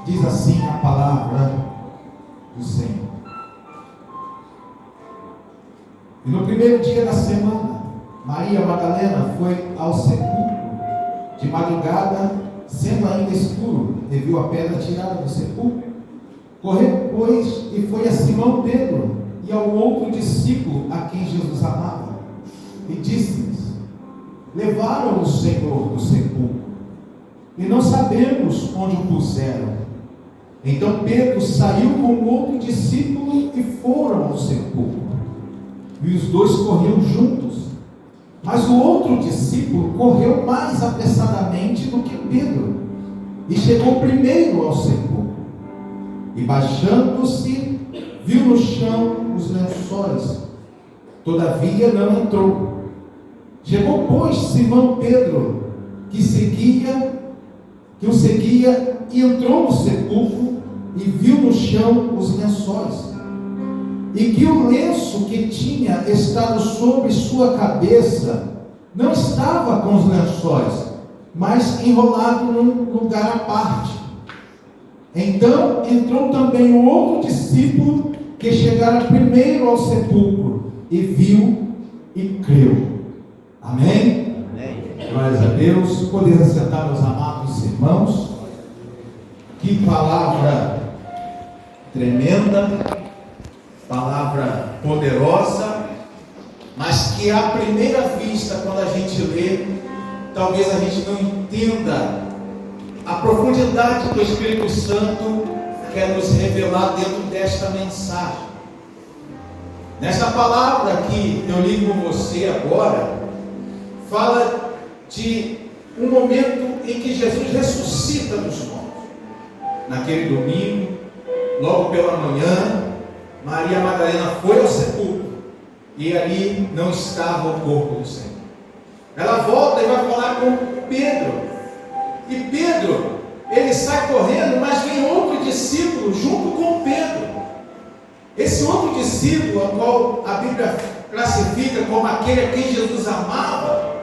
Diz assim a palavra do Senhor. E no primeiro dia da semana, Maria Madalena foi ao sepulcro de madrugada, sendo ainda escuro, e viu a pedra tirada do sepulcro. Correu, pois, e foi a Simão Pedro e ao outro discípulo a quem Jesus amava, e disse-lhes: levaram o Senhor do sepulcro, e não sabemos onde o puseram. Então Pedro saiu com o outro discípulo e foram ao sepulcro. E os dois corriam juntos. Mas o outro discípulo correu mais apressadamente do que Pedro, e chegou primeiro ao sepulcro. E baixando-se, viu no chão os lençóis. Todavia não entrou. Chegou, pois, Simão Pedro, que o seguia, e entrou no sepulcro, e viu no chão os lençóis, e que o lenço que tinha estado sobre sua cabeça não estava com os lençóis, mas enrolado num lugar à parte. Então entrou também o outro discípulo, que chegara primeiro ao sepulcro, e viu e creu. Amém? Amém. Glórias a Deus. Podeis assentar, meus amados irmãos. Que palavra tremenda, palavra poderosa, mas que à primeira vista, quando a gente lê, talvez a gente não entenda a profundidade que o Espírito Santo quer nos revelar dentro desta mensagem. Nessa palavra que eu li com você agora, fala de um momento em que Jesus ressuscita dos mortos. Naquele domingo, logo pela manhã, Maria Madalena foi ao sepulcro, e ali não estava o corpo do Senhor. Ela volta e vai falar com Pedro, e Pedro, ele sai correndo, mas vem outro discípulo junto com Pedro. Esse outro discípulo, ao qual a Bíblia classifica como aquele a quem Jesus amava,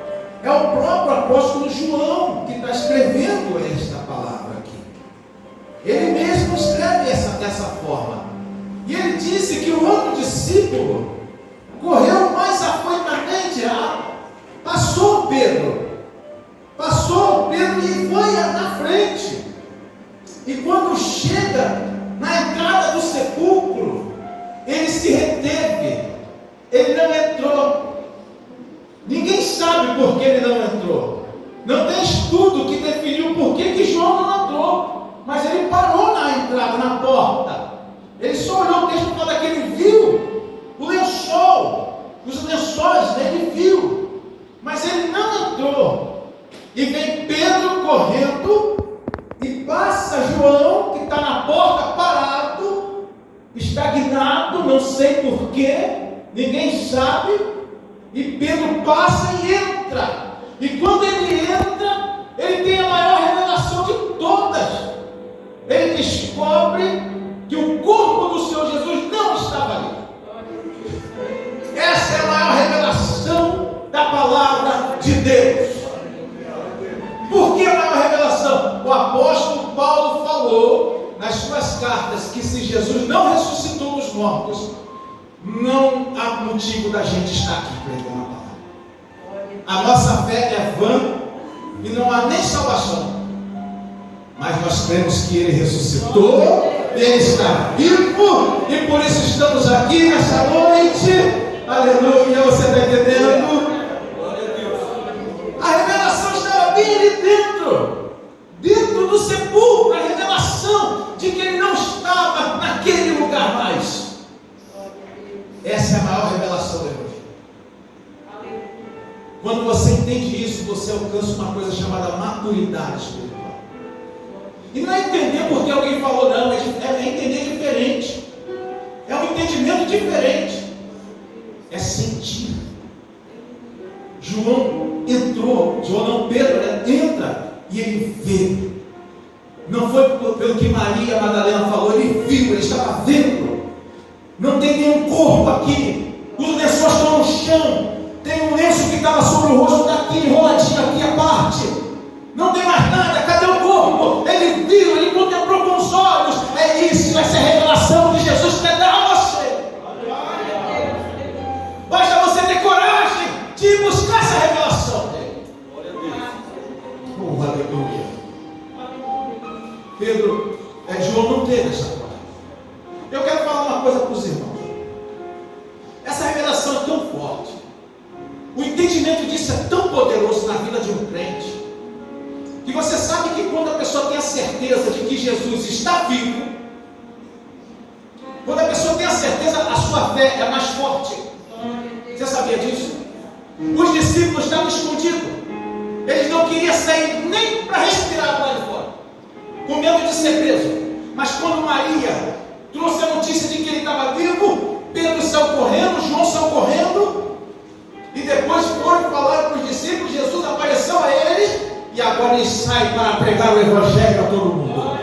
é o próprio apóstolo João, que está escrevendo esta palavra aqui. Ele mesmo escreve dessa forma. E ele disse que o outro discípulo correu mais afoitamente, passou Pedro e foi na frente. E quando chega na entrada do sepulcro, ele se reteve, ele não entrou. Ninguém sabe por que ele não entrou. Não tem estudo que definiu por que João não entrou, mas ele parou na entrada, na porta. Ele só olhou, o texto fala que ele viu o lençol, os lençóis, ele viu, mas ele não entrou. E vem Pedro correndo, e passa João, que está na porta parado, estagnado, não sei porquê, ninguém sabe. E Pedro passa e entra. E quando ele entra, ele tem a maior revelação de todas. Ele descobre que o corpo do Senhor Jesus não estava ali. Essa é a maior revelação da palavra de Deus. Por que a maior revelação? O apóstolo Paulo falou nas suas cartas que se Jesus não ressuscitou dos mortos, não há motivo da gente estar aqui pregando a palavra. A nossa fé é vã e não há nem salvação. Mas nós cremos que Ele ressuscitou, Ele está vivo, e por isso estamos aqui nessa noite. Aleluia, você está entendendo? A revelação estava bem ali dentro do sepulcro, a revelação de que Ele não estava naquele lugar mais. Essa é a maior revelação do Evangelho. Quando você entende isso, você alcança uma coisa chamada maturidade espiritual. E não é entender porque alguém falou, não, é entender diferente. É um entendimento diferente. É sentir. Pedro entra e ele vê. Não foi pelo que Maria Madalena falou, ele viu, ele estava vendo. Não tem nenhum corpo aqui. Os lençóis estão no chão. Tem um lenço que estava sobre o rosto daqui, enroladinho aqui a parte. Não tem mais nada. Cadê o corpo? Ele viu, ele contemplou com os isso, essa é a revelação que Jesus quer dar a você. Basta você ter coragem de buscar essa revelação dele. Oh, aleluia. Pedro, João não teve essa coragem. Eu quero falar uma coisa para os irmãos. Essa revelação é tão forte, o entendimento disso é tão poderoso na vida de um crente, que você sabe que quando a pessoa tem a certeza de que Jesus está vivo, quando a pessoa tem a certeza, a sua fé é mais forte. Você sabia disso? Os discípulos estavam escondidos, eles não queriam sair nem para respirar lá de fora, com medo de ser preso. Mas quando Maria trouxe a notícia de que ele estava vivo, Pedro saiu correndo, João saiu correndo, e depois foram falar para os discípulos, Jesus apareceu a eles, e agora eles saem para pregar o Evangelho a todo mundo.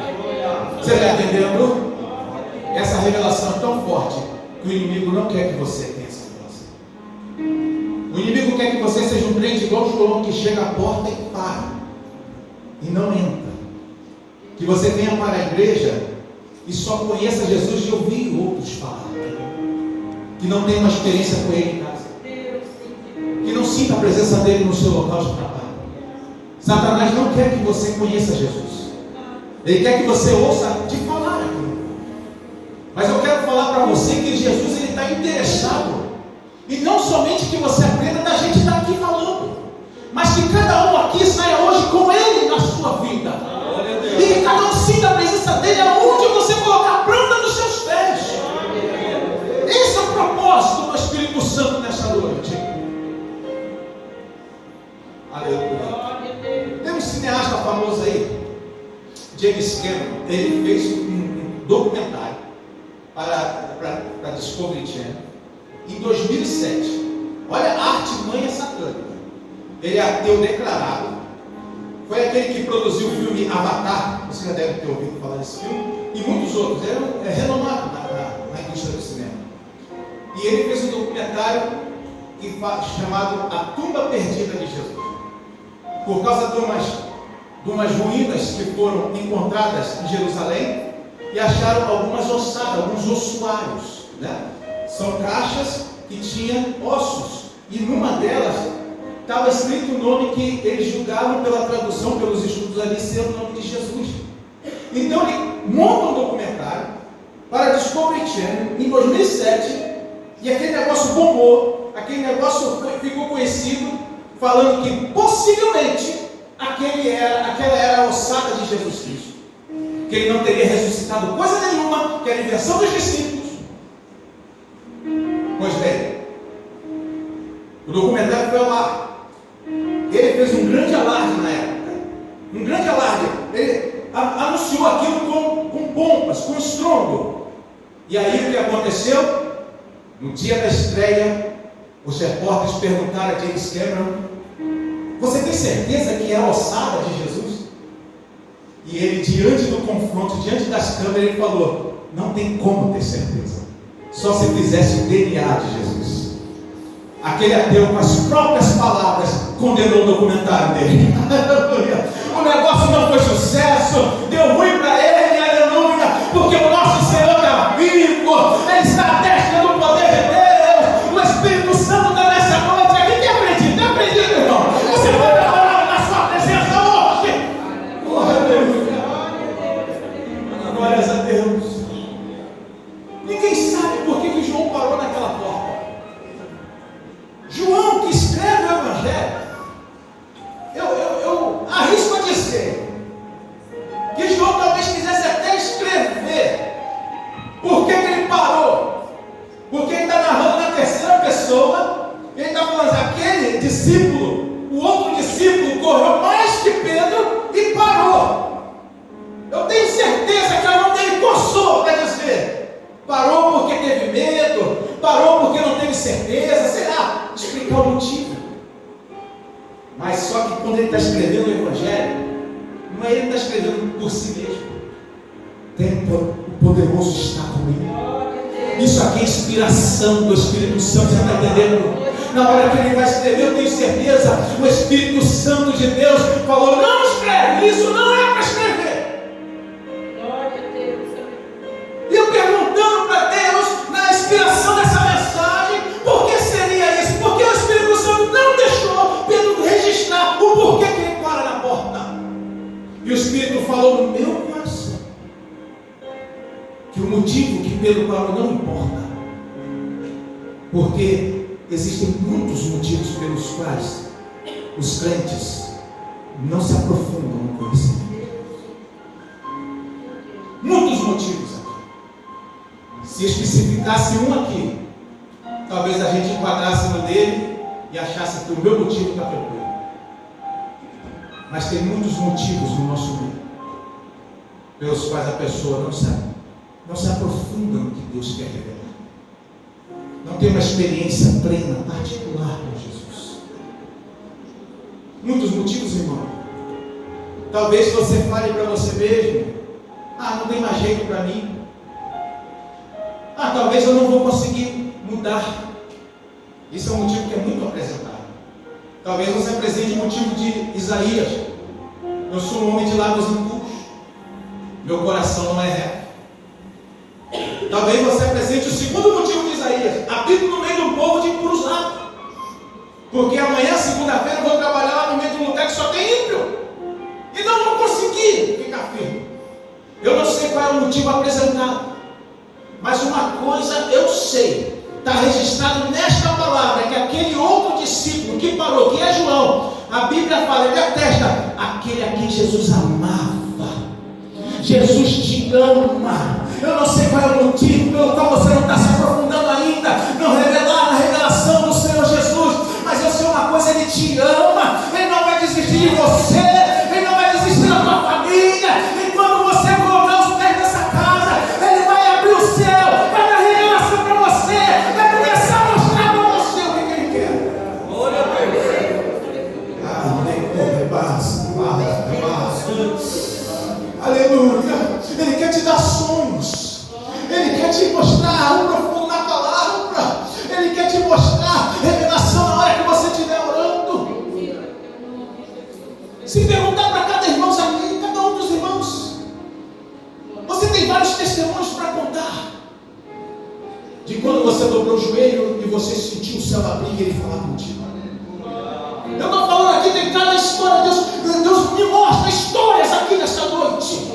Você está entendendo? Essa revelação é tão forte que o inimigo não quer que você tenha essa revelação. O inimigo quer que você seja um crente igual João, que chega à porta e para, e não entra. Que você venha para a igreja e só conheça Jesus de ouvir outros falar, que não tenha uma experiência com Ele em casa, que não sinta a presença dEle no seu local de trabalho. Satanás não quer que você conheça Jesus, ele quer que você ouça de falar aqui. Mas eu quero falar para você que Jesus ele está interessado, e não somente que você aprenda da gente estar aqui falando, mas que cada um aqui saia hoje com Ele na sua vida. E que cada um sinta a presença dele aonde você colocar a planta dos seus pés. Esse é o propósito do Espírito Santo nessa noite. Aleluia. Tem um cineasta famoso aí, James Cameron. Ele fez um documentário para Discovery Channel em 2007. Olha a artimanha satânica. Ele é ateu declarado. Foi aquele que produziu o filme Avatar. Você já deve ter ouvido falar desse filme. E muitos outros. Ele é renomado na indústria do cinema. E ele fez um documentário chamado A Tumba Perdida de Jesus. Por causa de umas ruínas que foram encontradas em Jerusalém, e acharam algumas ossadas, alguns ossuários, né? São caixas que tinham ossos. E numa delas estava escrito o nome que eles julgavam pela tradução, pelos estudos ali, ser o nome de Jesus. Então ele monta um documentário para Discovery Channel em 2007, e aquele negócio bombou, aquele negócio ficou conhecido, falando que possivelmente aquela era a ossada de Jesus Cristo, que ele não teria ressuscitado coisa nenhuma, que era a invenção dos discípulos. Pois bem, o documentário foi lá. Ele fez um grande alarde na época. Um grande alarde. Ele anunciou aquilo com pompas, com estrondo. E aí o que aconteceu? No dia da estreia, os repórteres perguntaram a James Cameron: você tem certeza que é a ossada de Jesus? E ele, diante do confronto, diante das câmeras, ele falou: não tem como ter certeza, só se fizesse o DNA de Jesus. Aquele ateu, com as próprias palavras, condenou o documentário dele. O negócio não foi sucesso, deu ruim para ele, aleluia, porque o nosso Senhor está vivo, Ele está à destra do poder de Deus, o Espírito Santo está nessa noite. Aqui tem aprendido, irmão. Você vai trabalhar na sua presença hoje. Oh, aleluia. Glórias a Deus. Ninguém sabe por que João parou naquela porta. João, que escreve o Evangelho, eu arrisco a dizer que João talvez quisesse até escrever por que ele parou, porque ele está narrando na terceira pessoa. Ele está falando assim: aquele discípulo, o outro discípulo correu mais que Pedro e parou. Eu tenho certeza que a mão dele coçou para dizer: parou porque teve medo, parou porque não teve certeza, sei lá, explicar o motivo. Mas só que quando ele está escrevendo o Evangelho, não é ele que está escrevendo por si mesmo. O poderoso está comigo. Isso aqui é inspiração do Espírito Santo. Você está entendendo? Na hora que ele vai escrever, eu tenho certeza, o Espírito Santo de Deus falou: não escreve, isso não é para escrever. falou no meu coração que o motivo que Pedro parou não importa, porque existem muitos motivos pelos quais os crentes não se aprofundam no conhecimento. Muitos motivos aqui. Se especificasse um aqui, talvez a gente enquadrasse no dele e achasse que o meu motivo está tranquilo. Mas tem muitos motivos no nosso meio pelos quais a pessoa não se aprofunda no que Deus quer revelar. Não tem uma experiência plena, particular com Jesus. Muitos motivos, irmão. Talvez você fale para você mesmo: não tem mais jeito para mim. Talvez eu não vou conseguir mudar. Isso é um motivo que é muito apresentado. Talvez você apresente o motivo de Isaías: eu sou um homem de lábios impuros, meu coração não é reto. Talvez você apresente o segundo motivo de Isaías: habito no meio de um povo de impuros lábios, porque amanhã, segunda-feira, eu vou trabalhar lá no meio de um lugar que só tem ímpio, e não vou conseguir ficar firme. Eu não sei qual é o motivo apresentado, mas uma coisa eu sei, está registrado nesta palavra, que aquele outro discípulo que parou, que é João, a Bíblia fala, ele atesta, aquele a quem Jesus amava. Jesus te ama. Eu não sei qual é o motivo pelo qual você não está se aprofundando ainda, não revelar a revelação do Senhor Jesus, mas eu sei uma coisa: Ele te ama, Ele não vai desistir de você, Ele não vai desistir da tua família. E quando você colocar os pés nessa casa, Ele vai abrir o céu, vai dar revelação para você, vai começar a mostrar para você o que Ele quer. Glória a Deus. Aleluia. Ele quer te dar sonhos, Ele quer te mostrar um profundo na palavra, Ele quer te mostrar revelação na hora que você estiver orando. Se perguntar para cada irmão aqui, cada um dos irmãos, você tem vários testemunhos para contar de quando você dobrou o joelho e você sentiu o céu abrir e Ele falar contigo. Eu estou falando aqui, tem cada história. Deus me mostra histórias aqui nesta noite,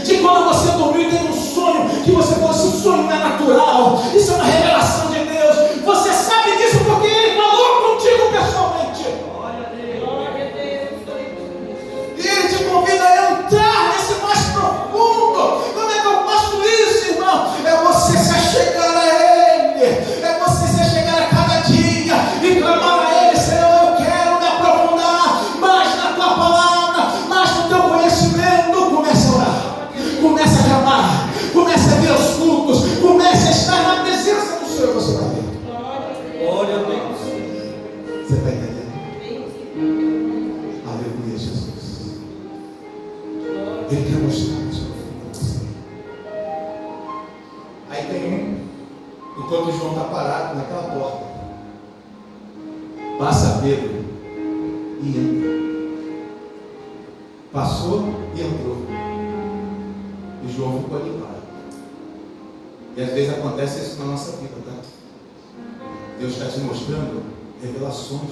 de quando você dormiu e teve um sonho, que você falou: esse sonho não é natural, isso é uma revelação de Deus. Você sabe disso porque Ele falou contigo pessoalmente. E Ele te convida a entrar nesse mais profundo. Como é que eu faço isso, irmão? É você se achegar a Ele, é você se achegar a cada dia e clamar a Ele: Senhor, eu quero me aprofundar mais na Tua palavra, mais no Teu conhecimento. Comece a orar, comece a clamar, comece a ver os cultos, comece a estar na presença do Senhor. Você vai ver. Glória a Deus. Você está entendendo? Aleluia, Jesus. Ele quer mostrar isso para você. Aí tem enquanto João está parado naquela porta, passa Pedro e entra. Passou e entrou. E João ficou ali parado. E às vezes acontece isso na nossa vida, tá? Deus está te mostrando revelações.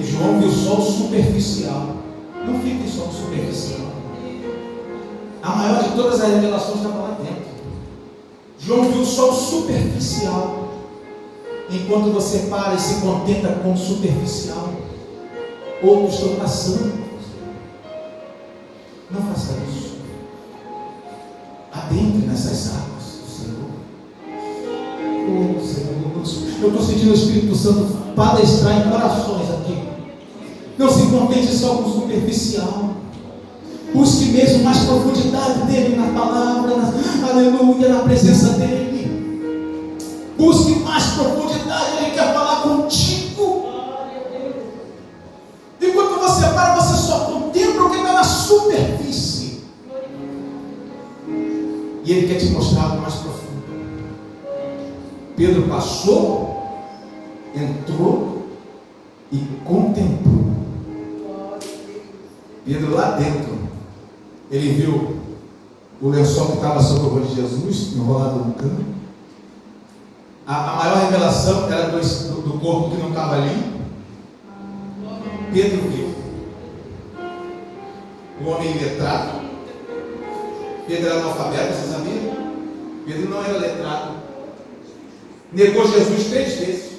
João viu só o superficial. Não fique só no superficial. A maior de todas as revelações estava lá dentro. João viu só o superficial. Enquanto você para e se contenta com o superficial, outros estão passando. Não faça isso. Adentre nessas águas do Senhor. Oh, Senhor, eu estou sentindo o Espírito Santo palestrar em corações aqui. Não se contente só com o superficial. Busque mesmo mais profundidade dele na palavra, aleluia, na presença dele. Busque mais profundidade, ele quer falar contigo. Enquanto você para, você só contempla o que está na superfície. E ele quer te mostrar algo mais profundo. Pedro passou, entrou e contemplou. Pedro lá dentro, ele viu o lençol que estava sobre o rosto de Jesus, enrolado no cano. A maior revelação era do corpo que não estava ali. Pedro viu. um homem iletrado. Pedro era analfabeto, você sabia? Pedro não era letrado. Negou Jesus 3 vezes.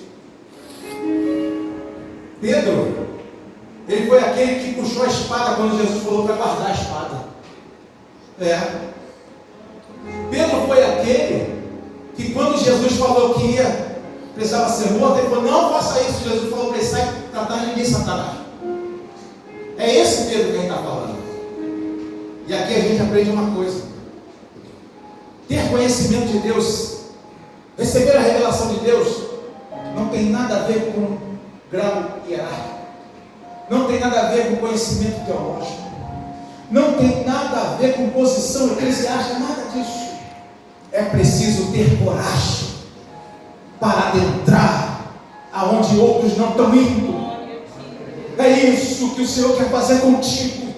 Pedro, ele foi aquele que puxou a espada quando Jesus falou para guardar a espada. Pedro foi aquele que quando Jesus falou que precisava ser morto, ele falou: não faça isso. Jesus falou para ele: sai, tratar ninguém, Satanás. É esse Pedro que a gente está falando. E aqui a gente aprende uma coisa: ter conhecimento de Deus, receber a revelação de Deus, não tem nada a ver com grau hierárquico, não tem nada a ver com conhecimento teológico, não tem nada a ver com posição eclesiástica, nada disso. É preciso ter coragem para adentrar aonde outros não estão indo. É isso que o Senhor quer fazer contigo.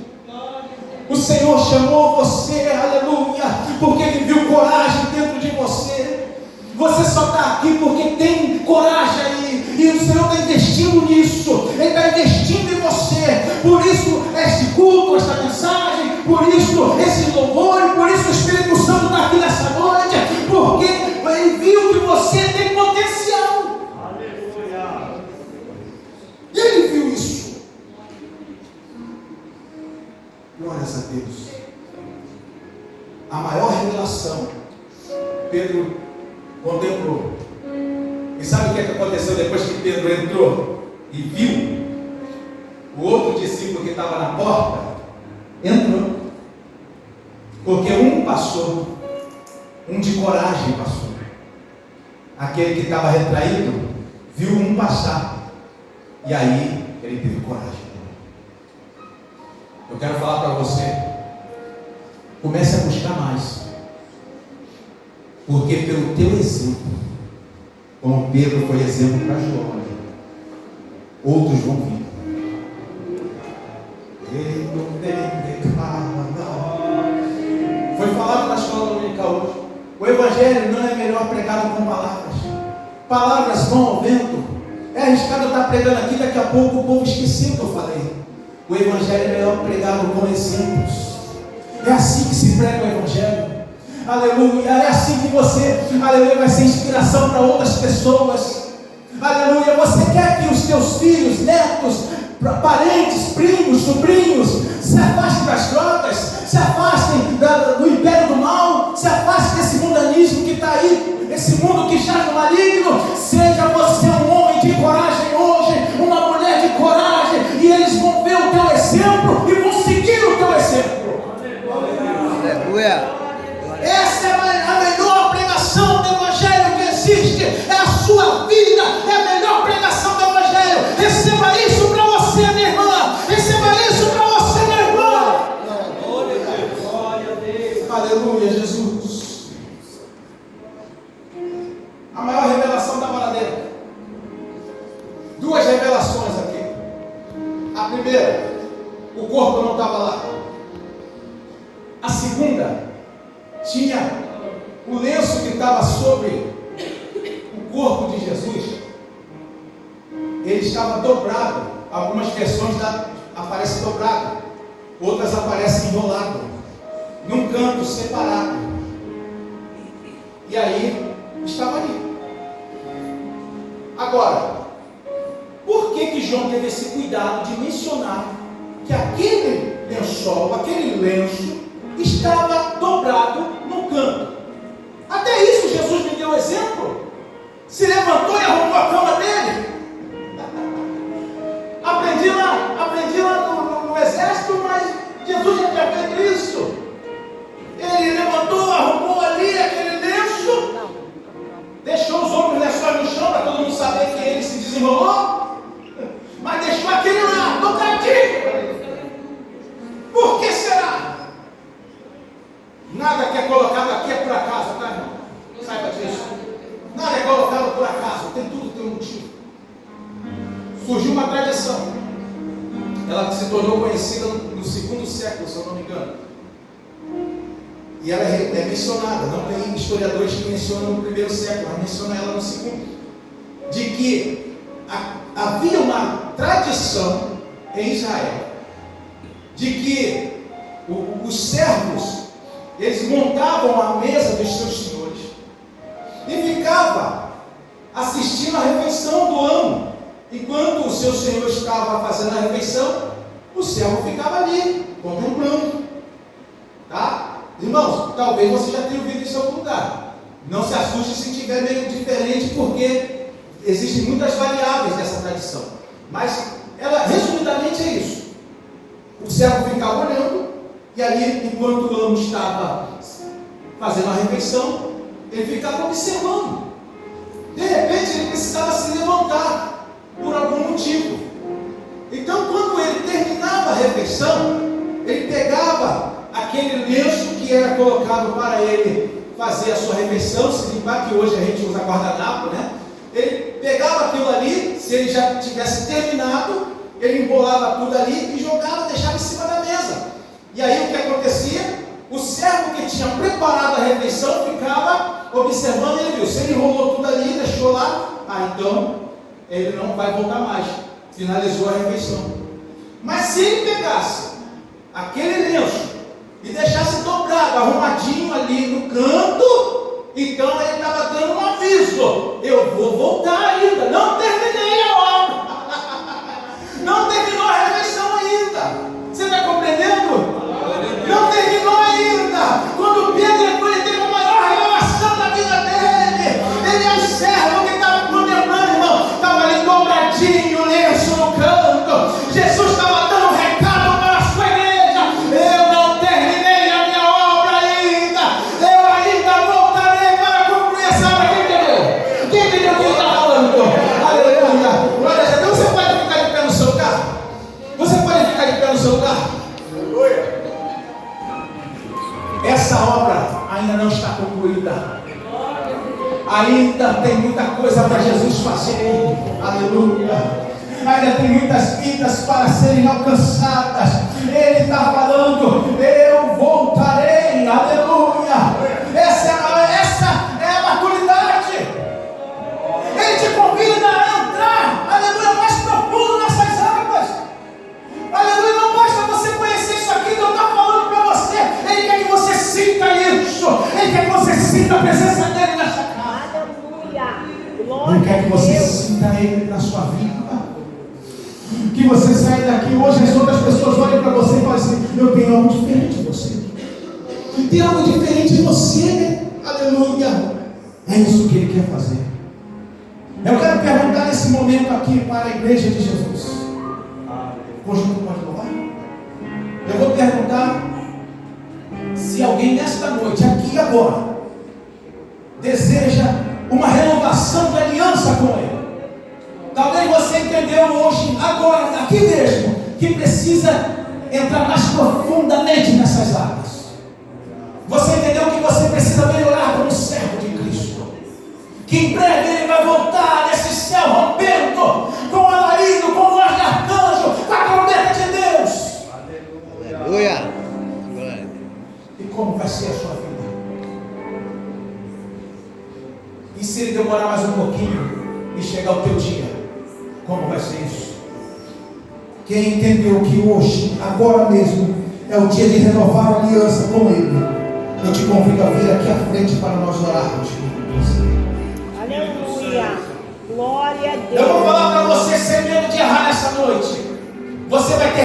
O Senhor chamou você, aleluia, porque Ele viu coragem dentro de você. Você só está aqui porque tem coragem aí, e o Senhor está investindo nisso. Ele está investindo em você. Por isso este culto, esta mensagem, por isso esse louvor, por isso o Espírito Santo está aqui nessa noite, porque Ele viu que você tem potencial. Aleluia. E Ele viu isso. Glórias a Deus. A maior revelação Pedro contemplou. E sabe o que aconteceu depois que Pedro entrou e viu? O outro discípulo que estava na porta entrou. Porque um passou, um de coragem passou. Aquele que estava retraído viu um passar, e aí ele teve coragem. Eu quero falar para você: comece a buscar mais, porque pelo teu exemplo, como Pedro foi exemplo para João, outros vão vir. Foi falado na escola dominical hoje: o Evangelho não é melhor pregado com palavras. Palavras vão ao vento. É arriscado eu estar pregando aqui, daqui a pouco o povo esqueceu o que eu falei. O Evangelho é melhor pregado com exemplos. É assim que se prega o Evangelho. Aleluia. É assim que você, aleluia, vai ser inspiração para outras pessoas. Aleluia. Você quer que os teus filhos, netos, parentes, primos, sobrinhos se afastem das drogas, se afastem do império do mal, se afastem desse mundanismo que está aí, esse mundo que jaz no maligno? Seja você um homem de coragem hoje, uma mulher de coragem, e eles vão ver o teu exemplo e vão seguir o teu exemplo. Aleluia. Essa é a melhor pregação do Evangelho que existe. É a sua vida, é a melhor pregação do Evangelho. Receba isso para você, minha irmã. Receba isso para você, meu irmão. Glória a Deus. Aleluia, Jesus. A maior revelação estava lá dentro. 2 revelações aqui. A primeira, o corpo não estava lá. A segunda, tinha o lenço que estava sobre o corpo de Jesus. Ele estava dobrado. Algumas versões aparecem dobrado, outras aparecem enrolado, num canto separado. E aí estava ali. Agora, por que João teve esse cuidado de mencionar que aquele lençol, aquele lenço, estava dobrado no canto? Até isso Jesus me deu exemplo. Se levantou e arrumou a cama dele. Aprendi lá no exército, mas Jesus já tinha feito isso. Ele levantou, arrumou ali aquele lenço, deixou os outros lençóis no chão para todo mundo saber que ele se desenrolou, mas deixou aquele lá, dobradinho. Por que será? Nada que é colocado aqui é por acaso, tá, irmão? Saiba disso. Nada é colocado por acaso, tem tudo tem um motivo. Surgiu uma tradição, ela se tornou conhecida no 2º século, se eu não me engano, e ela é mencionada. Não tem historiadores que mencionam no 1º século, mas menciona ela no 2º, de que havia uma tradição em Israel de que os servos, eles montavam a mesa dos seus senhores e ficava assistindo a refeição do ano. Enquanto o seu senhor estava fazendo a refeição, o servo ficava ali, contemplando. Tá? Irmãos, talvez você já tenha ouvido isso em algum lugar. Não se assuste se estiver meio diferente, porque existem muitas variáveis dessa tradição. Mas, ela, resumidamente, é isso. O servo ficava olhando, e ali, enquanto o amo estava fazendo a refeição, ele ficava observando. De repente, ele precisava se levantar, por algum motivo. Então, quando ele terminava a refeição, ele pegava aquele lenço que era colocado para ele fazer a sua refeição, se limpar, que hoje a gente usa guardanapo, né? Ele pegava aquilo ali, se ele já tivesse terminado, ele embolava tudo ali e jogava, deixava em cima da mesa. E aí o que acontecia? O servo que tinha preparado a refeição ficava observando, ele viu, se ele enrolou tudo ali, deixou lá, então ele não vai voltar mais. Finalizou a refeição. Mas se ele pegasse aquele lenço e deixasse dobrado, arrumadinho ali no canto, então ele estava dando um aviso: eu vou voltar ainda, não terminei a obra. Não terminou a refeição ainda. Você está compreendendo? Não terminou ainda. Quando Pedro ele teve a maior revelação da vida dele, ele é o servo que estava contemplando, irmão, estava ali dobradinho, lenço no canto. Jesus estava dando um recado para a sua igreja: eu não terminei a minha obra ainda, eu ainda voltarei para concluir essa obra. Quem entendeu? Quem entendeu o que ele está falando? Aleluia. Glória a Deus. Então você pode ficar de pé no seu lugar? Você pode ficar de pé no seu lugar? Essa obra ainda não está concluída. Ainda tem muita coisa para Jesus fazer. Aleluia. Ainda tem muitas vidas para serem alcançadas. Ele está falando: eu voltarei. Aleluia. Essa é a maturidade. Ele te convida a entrar, aleluia, mais profundo nessas águas. Aleluia. Não basta você conhecer isso aqui que eu estou falando para você. Ele quer que você sinta isso. Ele quer que você sinta a presença dele nessa casa. Ele quer que você sinta ele na sua vida. Que você saia daqui hoje, as outras pessoas olhem para você e falem assim: eu tenho algo diferente em você. Tem algo diferente em você. Aleluia. É isso que ele quer fazer. Eu quero perguntar nesse momento aqui para a igreja de Jesus. Hoje não pode louvar? Eu vou perguntar se alguém nesta noite, aqui e agora, deseja uma renovação de aliança com ele. Talvez você entendeu hoje, agora, aqui mesmo, que precisa entrar mais profundamente nessas áreas. Você entendeu que você precisa melhorar como servo de Cristo. Que em breve ele vai voltar nesse céu rompendo, com o alarido, com voz de arcanjo, com a trombeta de Deus. Aleluia. E como vai ser a sua vida? E se ele demorar mais um pouquinho e chegar o teu dia, como vai ser isso? Quem entendeu que hoje, agora mesmo, é o dia de renovar a aliança com ele, eu te convido a vir aqui à frente para nós orarmos. Aleluia. Glória a Deus. Eu vou falar